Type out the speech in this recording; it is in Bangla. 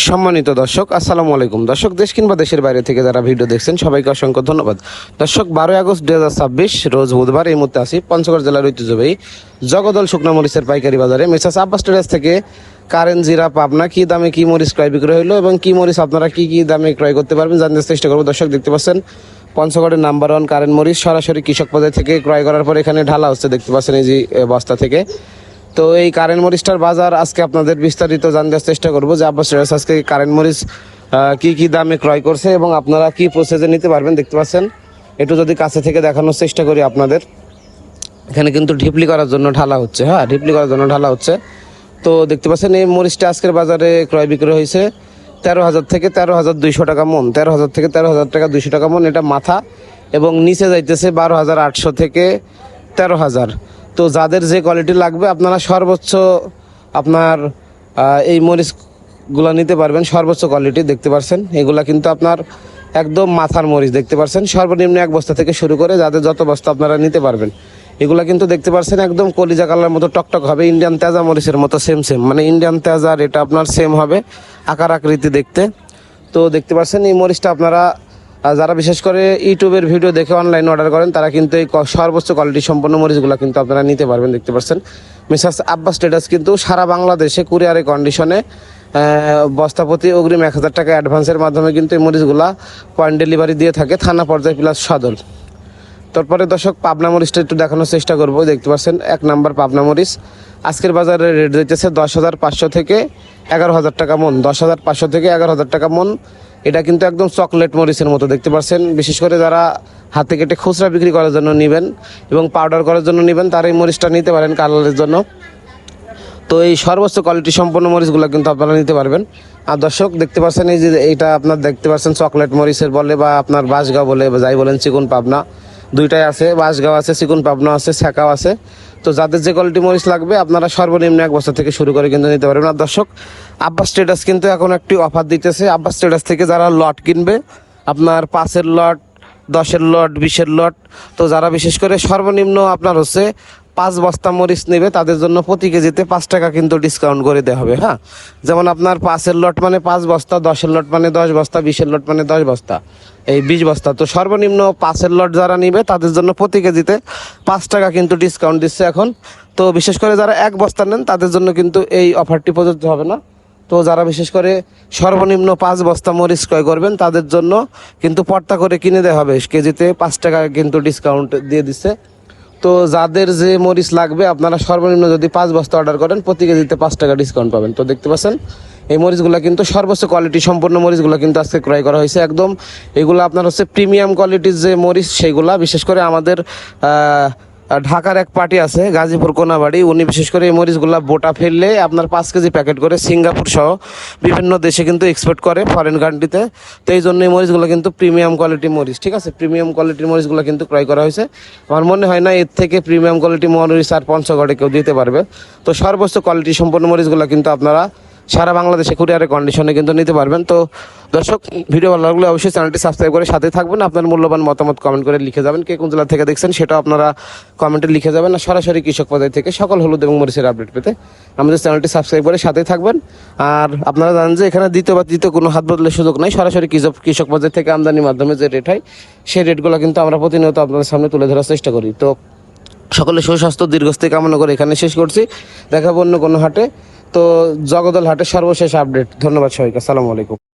সম্মানিত দর্শক, আসসালামু আলাইকুম। দর্শক, দেশ কিংবা দেশের বাইরে থেকে যারা ভিডিও দেখছেন সবাইকে অসংখ্য ধন্যবাদ। দর্শক, 12 আগস্ট 2026 রোজ বুধবার, এই মুহূর্তে আছি পঞ্চগড় জেলার ঐতিহ্যবাহী জগদল শুকনা মরিচের পাইকারি বাজারে। মেসার্স আব্বাস ট্রেডার্স থেকে কারেন্ট জিরা পাবনা কি দামে কি মরিচ ক্রয় বিক্রয় হলো এবং কি মরিচ আপনারা কি কি দামে ক্রয় করতে পারবেন জানতে চেষ্টা করবো। দর্শক, দেখতে পাচ্ছেন পঞ্চগড়ের নাম্বার 1 কারেন্ট মরিচ সরাসরি কৃষক পর্যায় থেকে ক্রয় করার পর এখানে ঢালা হচ্ছে, দেখতে পাচ্ছেন এই যে বস্তা থেকে। তো এই কারেন্ট মরিচটার বাজার আজকে আপনাদের বিস্তারিত জানতে চেষ্টা করবো যে আব্বাস ট্রেডার্স আজকে কারেন্ট মরিচ কি কি দামে ক্রয় করছে এবং আপনারা কি প্রসেসে নিতে পারবেন। দেখতে পাচ্ছেন, একটু যদি কাছে থেকে দেখানোর চেষ্টা করি আপনাদের, এখানে কিন্তু ঢিপলি করার জন্য ঢালা হচ্ছে। হ্যাঁ, ঢিপলি করার জন্য ঢালা হচ্ছে। তো দেখতে পাচ্ছেন এই মরিচটা আজকের বাজারে ক্রয় বিক্রয় হয়েছে 13,000 থেকে 13,200 টাকা মন। 13,000 থেকে 13,000 টাকা 200 টাকা মন, এটা মাথা। এবং নিচে যাইতেছে 12,800 থেকে 13,000। তো যাদের যে কোয়ালিটি লাগবে আপনারা সর্বোচ্চ আপনার এই মরিচগুলো নিতে পারবেন, সর্বোচ্চ কোয়ালিটি। দেখতে পাচ্ছেন এগুলা কিন্তু আপনার একদম মাথার মরিচ। দেখতে পাচ্ছেন সর্বনিম্ন 1 বস্তা থেকে শুরু করে যাদের যত বস্তা আপনারা নিতে পারবেন। এগুলা কিন্তু দেখতে পাচ্ছেন একদম কলিজা কালার মতো টকটক হবে, ইন্ডিয়ান তেজা মরিচের মতো সেম মানে ইন্ডিয়ান তেজার এটা আপনার সেম হবে আকার আকৃতি দেখতে। তো দেখতে পাচ্ছেন এই মরিচটা আপনারা যারা বিশেষ করে ইউটিউবের ভিডিও দেখে অনলাইন অর্ডার করেন তারা কিন্তু এই সর্বোচ্চ কোয়ালিটি সম্পন্ন মরিচগুলো কিন্তু আপনারা নিতে পারবেন। দেখতে পাচ্ছেন মেসার্স আব্বাস ট্রেডার্স কিন্তু সারা বাংলাদেশে কুরিয়ারে কন্ডিশনে বস্তাপতি অগ্রিম 1,000 টাকা অ্যাডভান্সের মাধ্যমে কিন্তু এই মরিচগুলা পয়েন্ট ডেলিভারি দিয়ে থাকে, থানা পর্যায়ে প্লাস সদর। তারপরে দর্শক, পাবনা মরিচটা একটু দেখানোর চেষ্টা করবো। দেখতে পাচ্ছেন 1 নাম্বার পাবনা মরিচ আজকের বাজারে রেট দিতেছে 10,500 থেকে 11,000 টাকা মন। 10,500 থেকে 11,000 টাকা মন। এটা কিন্তু একদম চকলেট মরিচের মতো। দেখতে পাচ্ছেন বিশেষ করে যারা হাতে কেটে খুচরা বিক্রি করার জন্য নেবেন এবং পাউডার করার জন্য নেবেন তারা এই মরিচটা নিতে পারেন কালারের জন্য। তো এই সর্বোচ্চ কোয়ালিটি সম্পন্ন মরিচগুলো কিন্তু আপনারা নিতে পারবেন। আর দর্শক, দেখতে পাচ্ছেন এই যে এইটা আপনার দেখতে পাচ্ছেন চকলেট মরিচের বলে বা আপনার বাঁশগাঁও বলে বা যাই বলেন, চিকন পাবনা দুইটাই আছে, বাঁশগাঁও আছে, চিকন পাবনা আছে, ছ্যাঁকাও আছে। তো যাদের যে কোয়ালিটি মরিচ লাগবে আপনারা সর্বনিম্ন 1 বস্তা থেকে শুরু করে কিন্তু নিতে পারবেন। আর দর্শক, আব্বাস ট্রেডার্স কিন্তু এখন একটি অফার দিতেছে। আব্বাস ট্রেডার্স থেকে যারা লট কিনবে আপনার 5-এর লট, 10-এর লট, 20-এর লট, তো যারা বিশেষ করে সর্বনিম্ন আপনার হচ্ছে 5 বস্তা মরিচ নেবে তাদের জন্য প্রতি কেজিতে 5 টাকা কিন্তু ডিসকাউন্ট করে দেওয়া হবে। হ্যাঁ, যেমন আপনার 5-এর লট মানে 5 বস্তা, 10-এর লট মানে 10 বস্তা, 20-এর লট মানে 10 বস্তা, এই 20 বস্তা। তো সর্বনিম্ন 5-এর লট যারা নিবে তাদের জন্য প্রতি কেজিতে 5 টাকা কিন্তু ডিসকাউন্ট দিচ্ছে এখন। তো বিশেষ করে যারা 1 বস্তা নেন তাদের জন্য কিন্তু এই অফারটি প্রযোজ্য হবে না। তো যারা বিশেষ করে সর্বনিম্ন 5 বস্তা মরিচ ক্রয় করবেন তাদের জন্য কিন্তু পর্তা করে কিনে দেওয়া হবে, কেজিতে 5 টাকা কিন্তু ডিসকাউন্ট দিয়ে দিচ্ছে। তো যাদের যে মরিচ লাগবে আপনারা সর্বনিম্ন যদি 5 বস্তা অর্ডার করেন প্রতি কেজিতে 5 টাকা ডিসকাউন্ট পাবেন। তো দেখতে পাচ্ছেন এই মরিচগুলো কিন্তু সর্বোচ্চ কোয়ালিটি সম্পন্ন মরিচগুলো কিন্তু আজকে ক্রয় করা হয়েছে একদম। এগুলো আপনার হচ্ছে প্রিমিয়াম কোয়ালিটির যে মরিচ সেইগুলা। বিশেষ করে আমাদের ঢাকার এক পার্টি আছে গাজীপুর কোনাবাড়ি, উনি বিশেষ করে এই মরিচগুলা বোটা ফেললে আপনার 5 কেজি প্যাকেট করে সিঙ্গাপুর সহ বিভিন্ন দেশে কিন্তু এক্সপোর্ট করে, ফরেন কান্ট্রিতে। তো এই জন্য এই মরিচগুলো কিন্তু প্রিমিয়াম কোয়ালিটি মরিচ, ঠিক আছে। প্রিমিয়াম কোয়ালিটির মরিচগুলো কিন্তু ক্রয় করা হয়েছে। আমার মনে হয় না এর থেকে প্রিমিয়াম কোয়ালিটি মরিচ আর পঞ্চগড়ে কেউ দিতে পারবে। তো সর্বোচ্চ কোয়ালিটি সম্পন্ন মরিচগুলো কিন্তু আপনারা সারা বাংলাদেশে কুরিয়ারের কন্ডিশনে কিন্তু নিতে পারবেন। তো দর্শক, ভিডিও ভালো লাগলে অবশ্যই চ্যানেলটি সাবস্ক্রাইব করে সাথে থাকবেন। আপনার মূল্যবান মতামত কমেন্ট করে লিখে যাবেন, কে কোন জেলা থেকে দেখছেন সেটাও আপনারা কমেন্টে লিখে যাবেন। আর সরাসরি কৃষক পর্যায় থেকে সকল হলুদ এবং মরিচের আপডেট পেতে আমাদের চ্যানেলটি সাবস্ক্রাইব করে সাথে থাকবেন। আর আপনারা জানেন যে এখানে দ্বিতীয় কোনো হাত বদলের সুযোগ নাই। সরাসরি কৃষক পর্যায় থেকে আমদানির মাধ্যমে যে রেট হয় সেই রেটগুলো কিন্তু আমরা প্রতিনিয়ত আপনাদের সামনে তুলে ধরার চেষ্টা করি। তো সকলে সুস্বাস্থ্য দীর্ঘস্থায়ী কামনা করে এখানে শেষ করছি। দেখাবো অন্য কোনো হাটে। তো জগদল হাটের সর্বশেষ আপডেট। ধন্যবাদ সবাইকে, আসসালামু আলাইকুম।